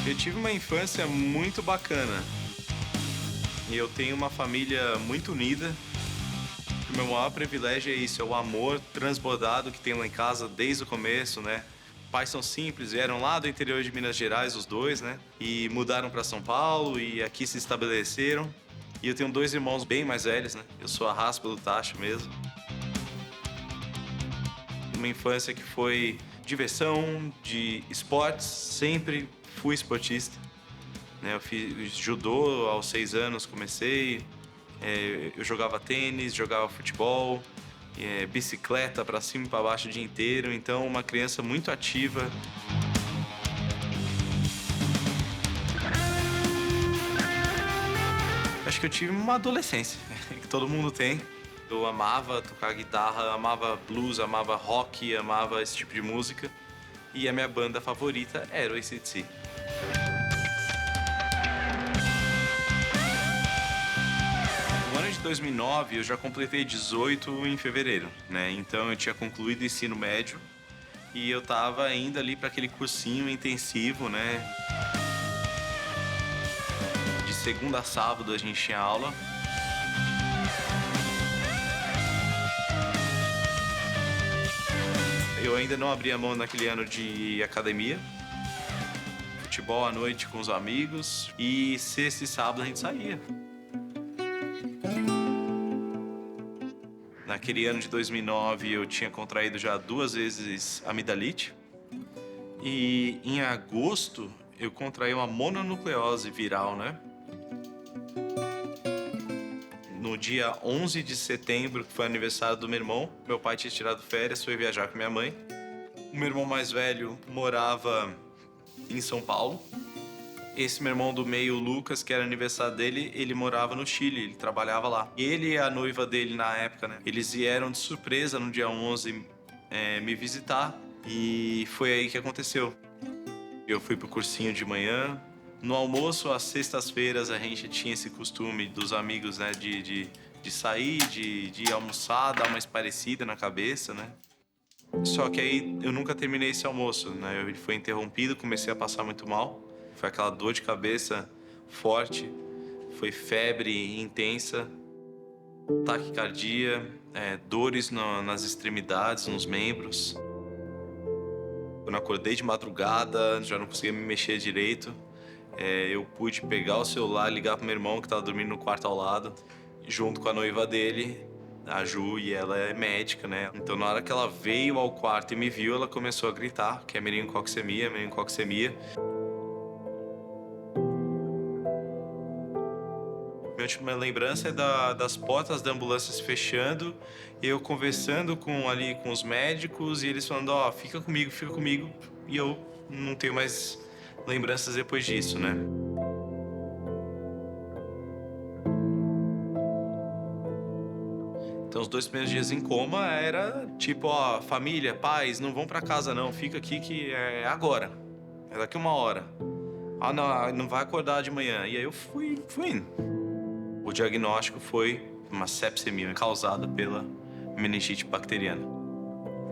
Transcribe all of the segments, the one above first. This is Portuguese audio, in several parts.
Eu tive uma infância muito bacana. E eu tenho uma família muito unida. O meu maior privilégio é isso, é o amor transbordado que tem lá em casa desde o começo, né? Pais são simples, vieram lá do interior de Minas Gerais, os dois, né? E mudaram para São Paulo e aqui se estabeleceram. E eu tenho dois irmãos bem mais velhos, né? Eu sou a raspa do tacho mesmo. Uma infância que foi diversão, de esportes, sempre fui esportista. Né? Eu fiz judô aos 6 anos, comecei. Eu jogava tênis, jogava futebol, bicicleta para cima e para baixo o dia inteiro. Então, uma criança muito ativa. Acho que eu tive uma adolescência, que todo mundo tem. Eu amava tocar guitarra, amava blues, amava rock, amava esse tipo de música. E a minha banda favorita era o AC/DC. No ano de 2009, eu já completei 18 em fevereiro, né? Então eu tinha concluído o ensino médio e eu tava indo ali para aquele cursinho intensivo, né? De segunda a sábado a gente tinha aula. Eu ainda não abri a mão naquele ano de academia. Futebol à noite com os amigos e sexta e sábado a gente saía. Naquele ano de 2009 eu tinha contraído já 2 vezes amidalite. E em agosto eu contraí uma mononucleose viral, né? No dia 11 de setembro, que foi aniversário do meu irmão, meu pai tinha tirado férias, foi viajar com minha mãe. O meu irmão mais velho morava em São Paulo. Esse meu irmão do meio, o Lucas, que era aniversário dele, ele morava no Chile, ele trabalhava lá. Ele e a noiva dele na época, né? Eles vieram de surpresa no dia 11 me visitar e foi aí que aconteceu. Eu fui pro cursinho de manhã. No almoço, às sextas-feiras, a gente tinha esse costume dos amigos, né, de sair, de almoçar, dar uma esparecida na cabeça, né? Só que aí eu nunca terminei esse almoço, né? Ele foi interrompido, comecei a passar muito mal. Foi aquela dor de cabeça forte, foi febre intensa, taquicardia, dores nas extremidades, nos membros. Quando eu acordei de madrugada, já não conseguia me mexer direito. Eu pude pegar o celular, ligar pro meu irmão que estava dormindo no quarto ao lado, junto com a noiva dele, a Ju, e ela é médica, né? Então na hora que ela veio ao quarto e me viu, ela começou a gritar que é meningococcemia, meningococcemia. Minha última lembrança é das portas da ambulância se fechando, e eu conversando com os médicos e eles falando, ó, fica comigo, e eu não tenho mais lembranças depois disso, né? Então os 2 primeiros dias em coma era tipo, ó, família, pais, não vão pra casa não, fica aqui que é agora, é daqui 1 hora. Ah, não, não vai acordar de manhã. E aí eu fui indo. O diagnóstico foi uma sepsemia causada pela meningite bacteriana.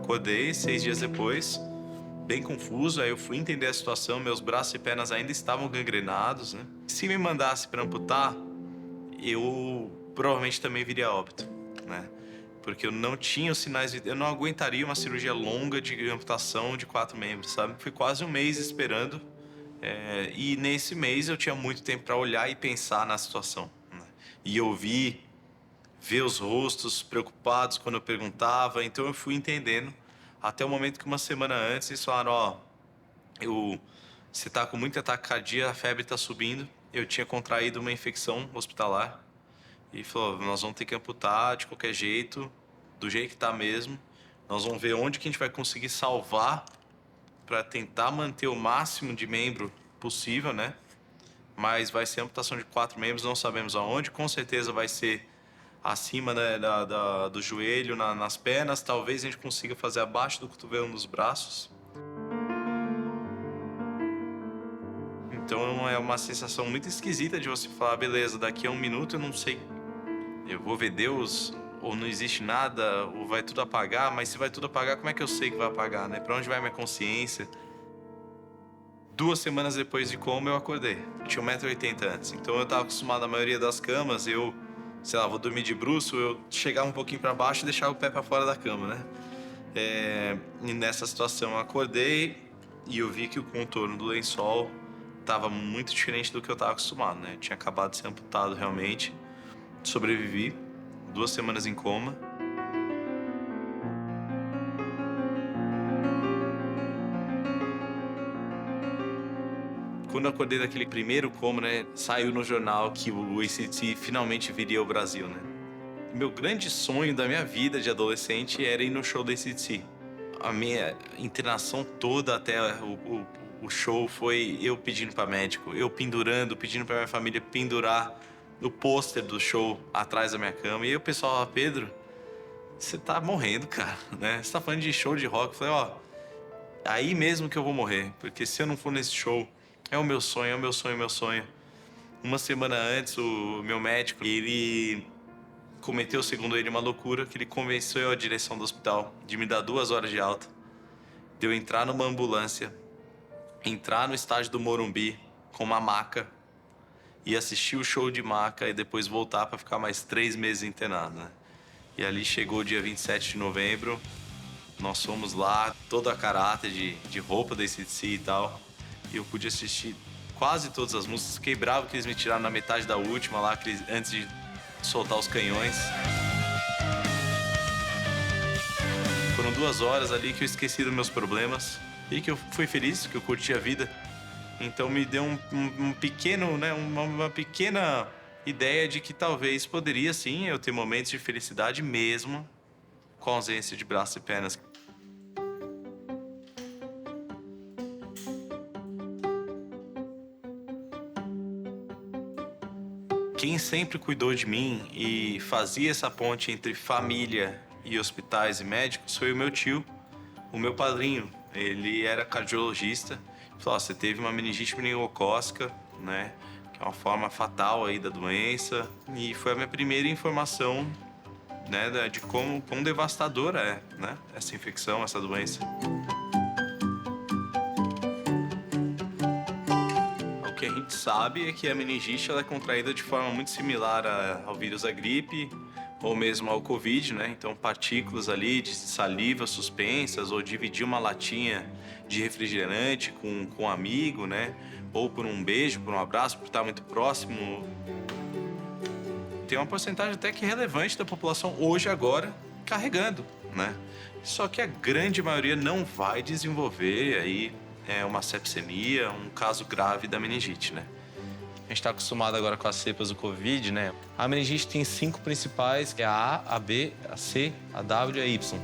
Acordei 6 dias depois, bem confuso, aí eu fui entender a situação, meus braços e pernas ainda estavam gangrenados, né? Se me mandasse para amputar, eu provavelmente também viria a óbito, né? Porque eu não tinha os sinais, eu não aguentaria uma cirurgia longa de amputação de 4 membros, sabe? Fui quase um mês esperando, e nesse mês eu tinha muito tempo para olhar e pensar na situação, né? E ver os rostos preocupados quando eu perguntava, então eu fui entendendo até o momento que 1 semana antes eles falaram, ó, você tá com muita taquicardia, a febre tá subindo, eu tinha contraído uma infecção hospitalar e falou, nós vamos ter que amputar de qualquer jeito, do jeito que tá mesmo, nós vamos ver onde que a gente vai conseguir salvar para tentar manter o máximo de membro possível, né? Mas vai ser amputação de 4 membros, não sabemos aonde, com certeza vai ser acima, né, do joelho, nas pernas, talvez a gente consiga fazer abaixo do cotovelo nos braços. Então é uma sensação muito esquisita de você falar, beleza, daqui a 1 minuto eu não sei, eu vou ver Deus, ou não existe nada, ou vai tudo apagar, mas se vai tudo apagar, como é que eu sei que vai apagar, né? Pra onde vai minha consciência? 2 semanas depois de coma, eu acordei. Eu tinha 1,80 m antes. Então eu tava acostumado, a maioria das camas, sei lá, vou dormir de bruço, eu chegava um pouquinho para baixo e deixava o pé para fora da cama, né? E nessa situação eu acordei e eu vi que o contorno do lençol tava muito diferente do que eu tava acostumado, né? Eu tinha acabado de ser amputado realmente. Sobrevivi, 2 semanas em coma. Quando eu acordei daquele primeiro coma, né, saiu no jornal que o AC/DC finalmente viria ao Brasil, né? Meu grande sonho da minha vida de adolescente era ir no show do AC/DC. A minha internação toda até o show foi eu pedindo para médico, eu pendurando, pedindo para minha família pendurar o pôster do show atrás da minha cama. E aí o pessoal falava: Pedro, você tá morrendo, cara, né? Você tá falando de show de rock. Eu falei: ó, aí mesmo que eu vou morrer, porque se eu não for nesse show, é o meu sonho, é o meu sonho, é o meu sonho. Uma semana antes, o meu médico, ele cometeu, segundo ele, uma loucura, que ele convenceu a direção do hospital de me dar 2 horas de alta, de eu entrar numa ambulância, entrar no estádio do Morumbi com uma maca e assistir o show de maca e depois voltar para ficar mais 3 meses internado, né? E ali chegou o dia 27 de novembro, nós fomos lá, todo a caráter de roupa da AC/DC e tal, e eu pude assistir quase todas as músicas. Fiquei bravo que eles me tiraram na metade da última lá, antes de soltar os canhões. Foram 2 horas ali que eu esqueci dos meus problemas e que eu fui feliz, que eu curti a vida. Então me deu um pequeno, né, uma pequena ideia de que talvez poderia sim eu ter momentos de felicidade mesmo com a ausência de braços e pernas. Quem sempre cuidou de mim e fazia essa ponte entre família e hospitais e médicos foi o meu tio, o meu padrinho. Ele era cardiologista. Ele falou: você teve uma meningite meningocócica, né? Que é uma forma fatal aí da doença. E foi a minha primeira informação, né, de quão devastadora é, né? Essa infecção, essa doença. O que a gente sabe é que a meningite ela é contraída de forma muito similar ao vírus da gripe ou mesmo ao Covid, né? Então, partículas ali de saliva suspensas ou dividir uma latinha de refrigerante com um amigo, né? Ou por um beijo, por um abraço, por estar muito próximo. Tem uma porcentagem até que relevante da população hoje, agora, carregando, né? Só que a grande maioria não vai desenvolver aí uma sepsemia, um caso grave da meningite, né? A gente está acostumado agora com as cepas do Covid, né? A meningite tem 5 principais, que é a A, a B, a C, a W e a Y.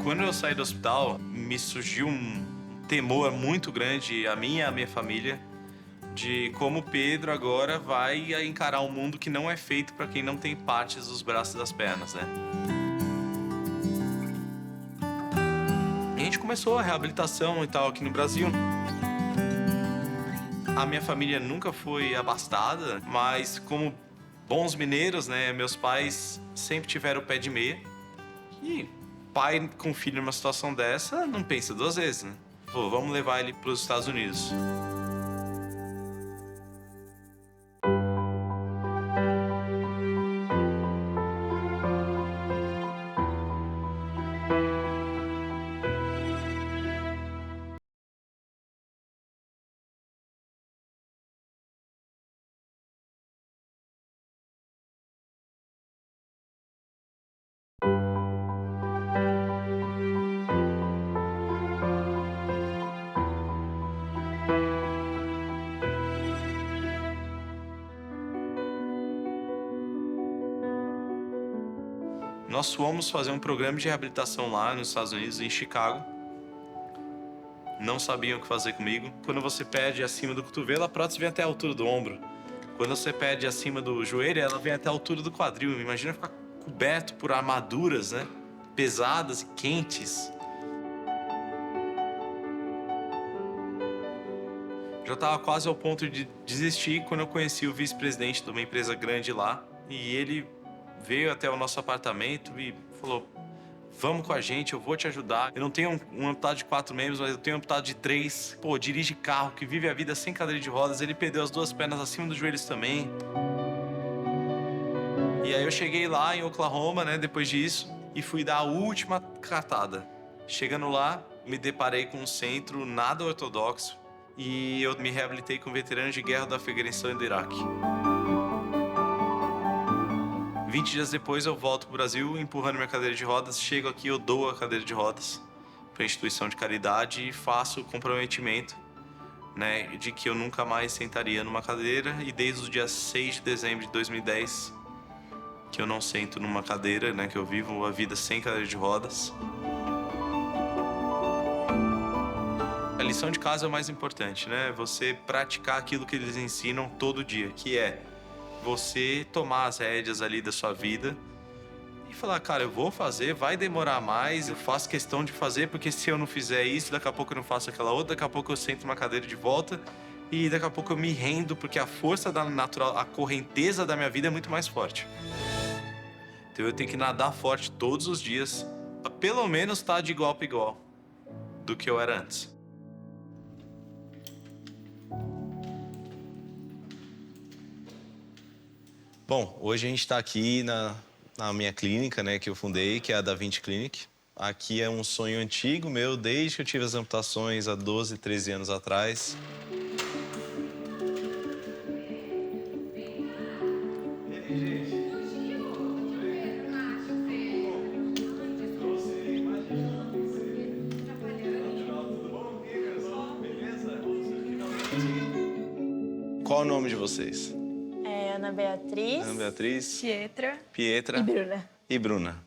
Quando eu saí do hospital, me surgiu um temor muito grande, a mim e a minha família, de como o Pedro agora vai encarar um mundo que não é feito para quem não tem partes dos braços e das pernas, né? E a gente começou a reabilitação e tal aqui no Brasil. A minha família nunca foi abastada, mas como bons mineiros, né, meus pais sempre tiveram o pé de meia. E pai com filho numa situação dessa não pensa 2 vezes, né? Pô, vamos levar ele para os Estados Unidos. Nós fomos fazer um programa de reabilitação lá nos Estados Unidos, em Chicago. não sabiam o que fazer comigo. Quando você perde acima do cotovelo, a prótese vem até a altura do ombro. Quando você perde acima do joelho, ela vem até a altura do quadril. Imagina ficar coberto por armaduras, né? Pesadas e quentes. Já estava quase ao ponto de desistir quando eu conheci o vice-presidente de uma empresa grande lá. E ele veio até o nosso apartamento e falou: vamos com a gente, eu vou te ajudar. Eu não tenho um amputado de 4 membros, mas eu tenho um amputado de 3. Pô, dirige carro, que vive a vida sem cadeira de rodas. Ele perdeu as 2 pernas acima dos joelhos também. E aí eu cheguei lá em Oklahoma, né, depois disso, e fui dar a última cartada. Chegando lá, me deparei com um centro nada ortodoxo e eu me reabilitei com veteranos de guerra do Afeganistão e do Iraque. 20 dias depois eu volto pro Brasil empurrando minha cadeira de rodas. Chego aqui, eu dou a cadeira de rodas para instituição de caridade e faço o comprometimento, né, de que eu nunca mais sentaria numa cadeira. E desde o dia 6 de dezembro de 2010 que eu não sento numa cadeira, né, que eu vivo a vida sem cadeira de rodas. A lição de casa é o mais importante, né? Você praticar aquilo que eles ensinam todo dia, que é você tomar as rédeas ali da sua vida e falar: cara, eu vou fazer, vai demorar mais, eu faço questão de fazer, porque se eu não fizer isso, daqui a pouco eu não faço aquela outra, daqui a pouco eu sento numa cadeira de volta e daqui a pouco eu me rendo, porque a força da natural, a correnteza da minha vida é muito mais forte. Então eu tenho que nadar forte todos os dias, pra pelo menos estar de igual para igual do que eu era antes. Bom, hoje a gente está aqui na minha clínica, né, que eu fundei, que é a Da Vinci Clinic. Aqui é um sonho antigo meu, desde que eu tive as amputações há 12, 13 anos atrás. Qual é o nome de vocês? Ana Beatriz. Ana Beatriz. Pietra. Pietra. E Bruna. E Bruna.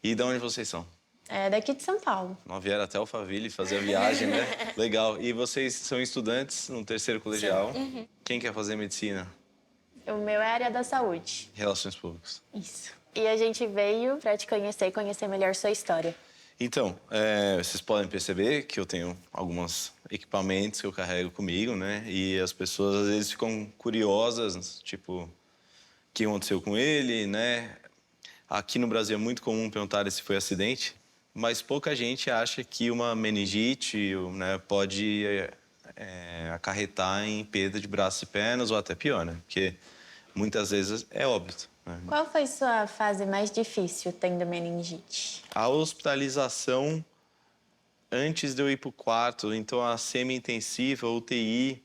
E de onde vocês são? É daqui de São Paulo. Não vieram até Alphaville fazer a viagem, né? Legal. E vocês são estudantes no terceiro colegial. Uhum. Quem quer fazer medicina? O meu é a área da saúde. Relações públicas. Isso. E a gente veio para te conhecer e conhecer melhor sua história. Então, vocês podem perceber que eu tenho alguns equipamentos que eu carrego comigo, né? E as pessoas às vezes ficam curiosas, tipo, o que aconteceu com ele, né? Aqui no Brasil é muito comum perguntar se foi acidente, mas pouca gente acha que uma meningite, né, pode acarretar em perda de braços e pernas ou até pior, né? Porque muitas vezes é óbito. Qual foi sua fase mais difícil tendo meningite? A hospitalização antes de eu ir para o quarto, então a semi-intensiva, UTI,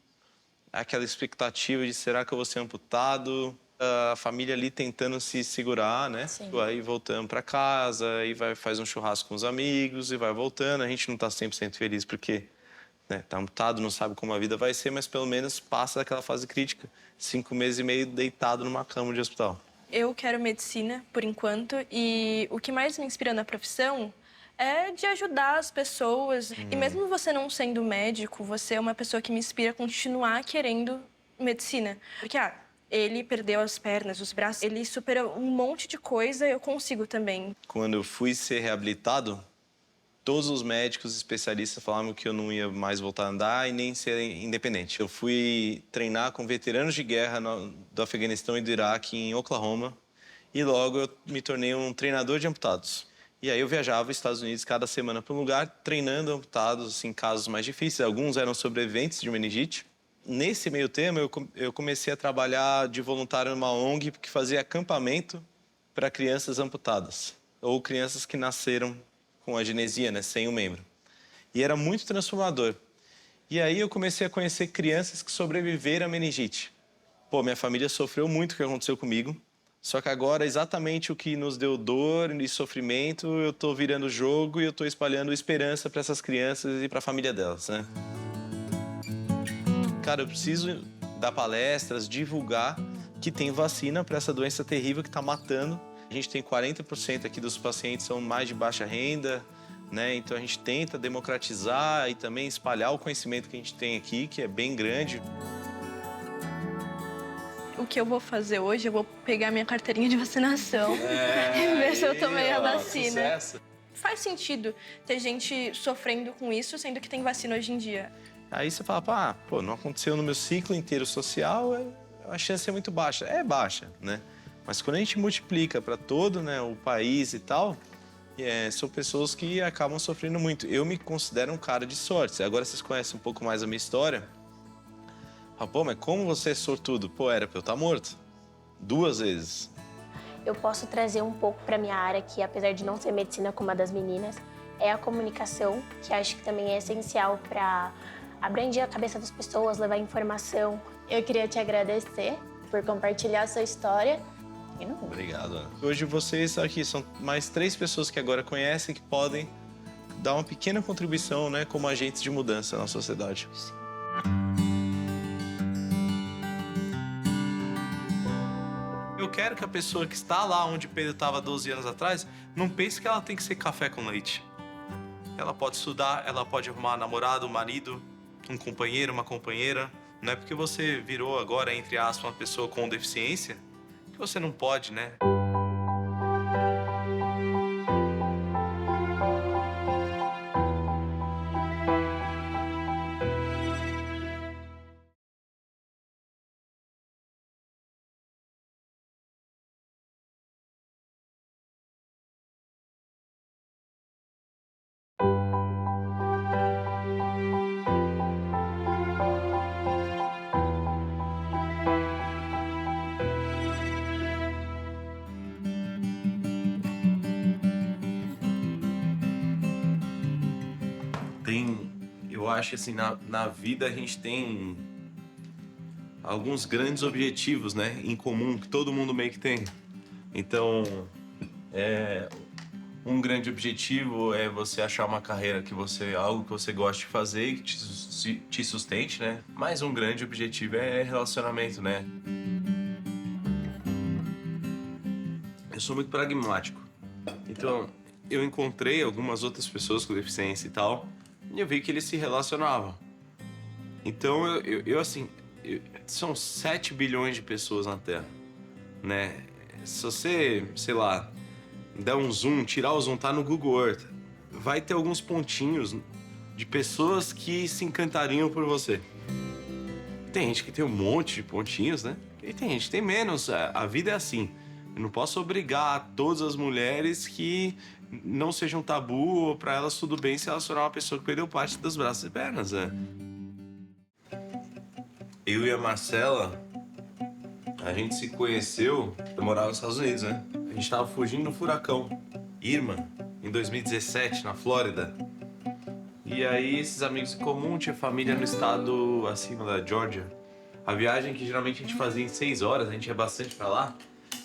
aquela expectativa de será que eu vou ser amputado, a família ali tentando se segurar, né? Sim. Aí voltando para casa, aí faz um churrasco com os amigos e vai voltando. A gente não está 100% feliz porque, né, tá amputado, não sabe como a vida vai ser, mas pelo menos passa daquela fase crítica. 5 meses e meio deitado numa cama de hospital. Eu quero medicina, por enquanto, e o que mais me inspira na profissão é de ajudar as pessoas. E mesmo você não sendo médico, você é uma pessoa que me inspira a continuar querendo medicina. Porque, ele perdeu as pernas, os braços, ele superou um monte de coisa, eu consigo também. Quando eu fui ser reabilitado, todos os médicos especialistas falavam que eu não ia mais voltar a andar e nem ser independente. Eu fui treinar com veteranos de guerra do Afeganistão e do Iraque em Oklahoma e logo eu me tornei um treinador de amputados. E aí eu viajava aos Estados Unidos cada semana para um lugar treinando amputados em casos mais difíceis. Alguns eram sobreviventes de meningite. Nesse meio termo, eu comecei a trabalhar de voluntário numa ONG que fazia acampamento para crianças amputadas ou crianças que nasceram com a genesia, né, sem um membro. E era muito transformador. E aí eu comecei a conhecer crianças que sobreviveram à meningite. Pô, minha família sofreu muito o que aconteceu comigo, só que agora exatamente o que nos deu dor e sofrimento, eu tô virando o jogo e eu tô espalhando esperança para essas crianças e para a família delas, né? Cara, eu preciso dar palestras, divulgar que tem vacina para essa doença terrível que está matando. A gente tem 40% aqui dos pacientes são mais de baixa renda, né? Então a gente tenta democratizar e também espalhar o conhecimento que a gente tem aqui, que é bem grande. O que eu vou fazer hoje, eu vou pegar minha carteirinha de vacinação e ver se eu tomei a vacina. Sucesso. Faz sentido ter gente sofrendo com isso, sendo que tem vacina hoje em dia. Aí você fala, pô, não aconteceu no meu ciclo inteiro social, a chance é muito baixa. É baixa, né? Mas quando a gente multiplica para todo, né, o país e tal, são pessoas que acabam sofrendo muito. Eu me considero um cara de sorte. Agora vocês conhecem um pouco mais a minha história. Pô, mas como você é sortudo? Pô, era pra eu estar morto. 2 vezes. Eu posso trazer um pouco para minha área, que apesar de não ser medicina como a das meninas, é a comunicação, que acho que também é essencial para abranger a cabeça das pessoas, levar informação. Eu queria te agradecer por compartilhar a sua história. Obrigado, Ana. Hoje vocês aqui são mais 3 pessoas que agora conhecem, que podem dar uma pequena contribuição, né, como agentes de mudança na sociedade. Eu quero que a pessoa que está lá onde Pedro estava 12 anos atrás não pense que ela tem que ser café com leite. Ela pode estudar, ela pode arrumar namorado, um marido, um companheiro, uma companheira. Não é porque você virou agora, entre aspas, uma pessoa com deficiência que você não pode, né? Eu acho que assim, na vida a gente tem alguns grandes objetivos, né, em comum, que todo mundo meio que tem. Então, um grande objetivo é você achar uma carreira algo que você gosta de fazer, que te sustente, né? Mas um grande objetivo é relacionamento, né? Eu sou muito pragmático. Então, eu encontrei algumas outras pessoas com deficiência e tal, e eu vi que eles se relacionavam. Então, são 7 bilhões de pessoas na Terra, né? Se você, sei lá, der um zoom, tirar o zoom, tá no Google Earth, vai ter alguns pontinhos de pessoas que se encantariam por você. Tem gente que tem um monte de pontinhos, né? E tem gente que tem menos. A vida é assim. Eu não posso obrigar todas as mulheres que não sejam tabu ou pra elas tudo bem se relacionar a uma pessoa que perdeu parte dos braços e pernas, né? Eu e a Marcela, a gente se conheceu, eu morava nos Estados Unidos, né? A gente tava fugindo do furacão Irma, em 2017, na Flórida. E aí, esses amigos em comum, tinha família no estado acima da Georgia. A viagem que geralmente a gente fazia em 6 horas, a gente ia bastante pra lá,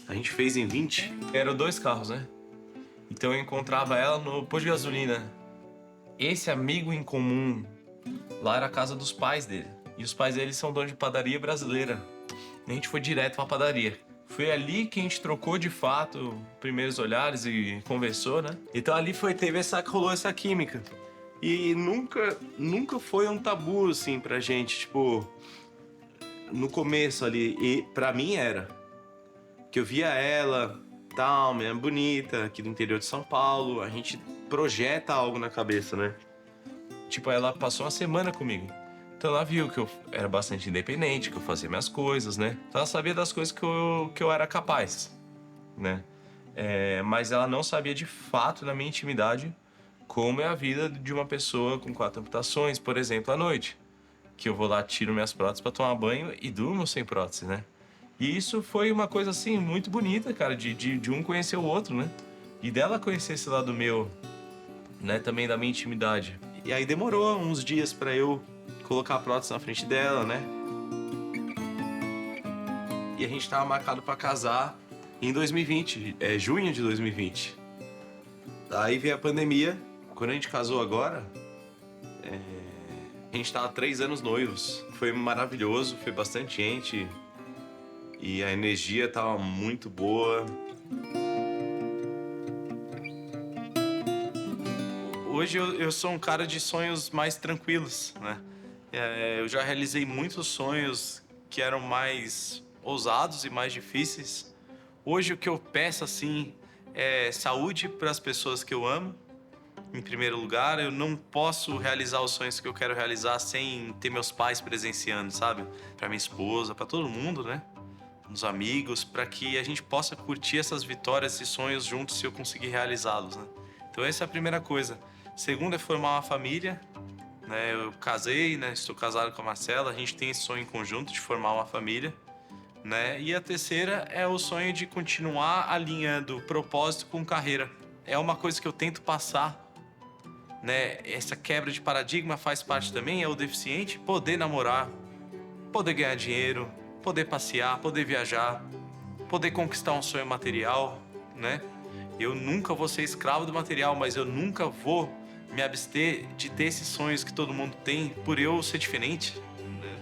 a gente fez em 20. Eram 2 carros, né? Então eu encontrava ela no posto de gasolina. Esse amigo em comum, lá era a casa dos pais dele. E os pais dele são donos de padaria brasileira. E a gente foi direto pra padaria. Foi ali que a gente trocou de fato primeiros olhares e conversou, né? Então ali rolou essa química. E nunca foi um tabu, assim, pra gente, tipo, no começo ali. E pra mim era. Que eu via ela, tal, menina bonita, aqui do interior de São Paulo, a gente projeta algo na cabeça, né? Tipo, ela passou uma semana comigo. Então ela viu que eu era bastante independente, que eu fazia minhas coisas, né? Então ela sabia das coisas que eu era capaz, né? Mas ela não sabia de fato, na minha intimidade, como é a vida de uma pessoa com 4 amputações, por exemplo, à noite. Que eu vou lá, tiro minhas próteses pra tomar banho e durmo sem prótese, né? E isso foi uma coisa, assim, muito bonita, cara, de um conhecer o outro, né? E dela conhecer esse lado meu, né, também da minha intimidade. E aí demorou uns dias pra eu colocar a prótese na frente dela, né? E a gente tava marcado pra casar em 2020, junho de 2020. Aí veio a pandemia. Quando a gente casou agora, a gente tava 3 anos noivos. Foi maravilhoso, foi bastante gente. E a energia tava muito boa. hoje eu sou um cara de sonhos mais tranquilos, né? Eu já realizei muitos sonhos que eram mais ousados e mais difíceis. Hoje o que eu peço, assim, é saúde para as pessoas que eu amo. Em primeiro lugar, eu não posso realizar os sonhos que eu quero realizar sem ter meus pais presenciando, sabe? Para minha esposa, para todo mundo, né? Os amigos, para que a gente possa curtir essas vitórias e sonhos juntos se eu conseguir realizá-los, né? Então essa é a primeira coisa. Segunda é formar uma família, né? Eu casei, né? Estou casado com a Marcela, a gente tem esse sonho em conjunto de formar uma família, né? E a terceira é o sonho de continuar alinhando propósito com carreira. É uma coisa que eu tento passar, né? Essa quebra de paradigma faz parte também, é o deficiente poder namorar, poder ganhar dinheiro, poder passear, poder viajar, poder conquistar um sonho material, né? Eu nunca vou ser escravo do material, mas eu nunca vou me abster de ter esses sonhos que todo mundo tem por eu ser diferente. Né?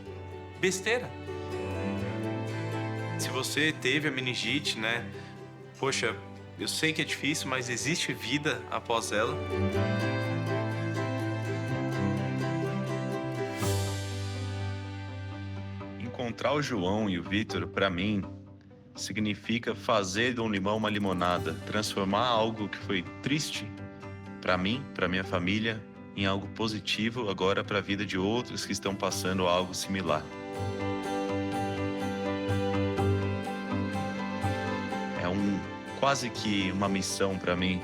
Besteira. Se você teve a meningite, né? Poxa, eu sei que é difícil, mas existe vida após ela. Encontrar o João e o Vitor, para mim, significa fazer de um limão uma limonada, transformar algo que foi triste para mim, para minha família, em algo positivo agora para a vida de outros que estão passando algo similar. É quase que uma missão para mim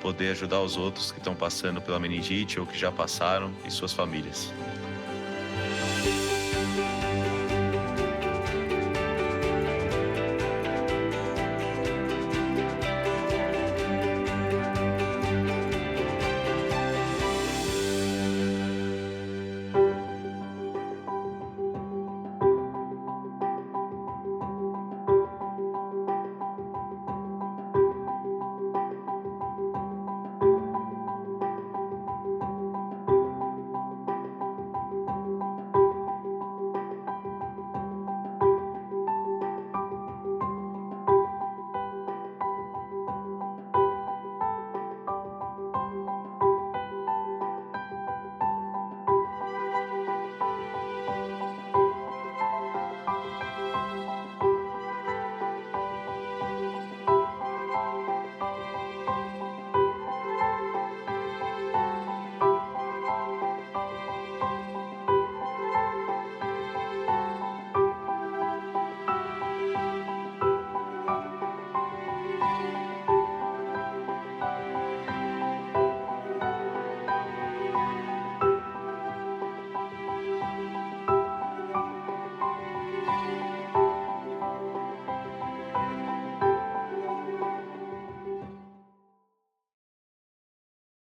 poder ajudar os outros que estão passando pela meningite ou que já passaram e suas famílias.